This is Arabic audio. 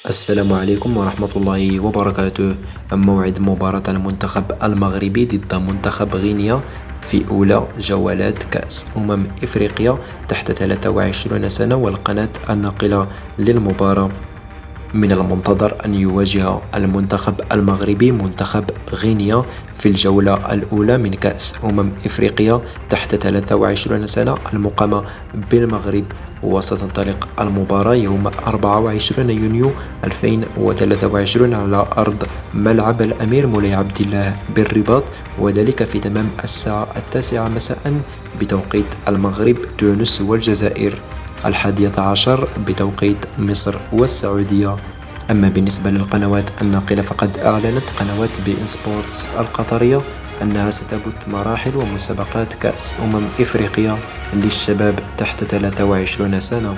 السلام عليكم ورحمة الله وبركاته. موعد مباراة المنتخب المغربي ضد منتخب غينيا في أولى جولات كأس إفريقيا تحت 23 سنة، والقناة الناقلة للمباراة. من المنتظر أن يواجه المنتخب المغربي منتخب غينيا في الجولة الأولى من كأس إفريقيا تحت 23 سنة المقامة بالمغرب، وستنطلق المباراة يوم 24 يونيو 2023 على أرض ملعب الأمير مولاي عبد الله بالرباط، وذلك في تمام الساعة 9 مساء بتوقيت المغرب، تونس والجزائر، 11 بتوقيت مصر والسعودية. أما بالنسبة للقنوات الناقلة فقد أعلنت قنوات بي إن سبورتس القطرية أنها ستبث مراحل ومسابقات كأس إفريقيا للشباب تحت 23 سنة.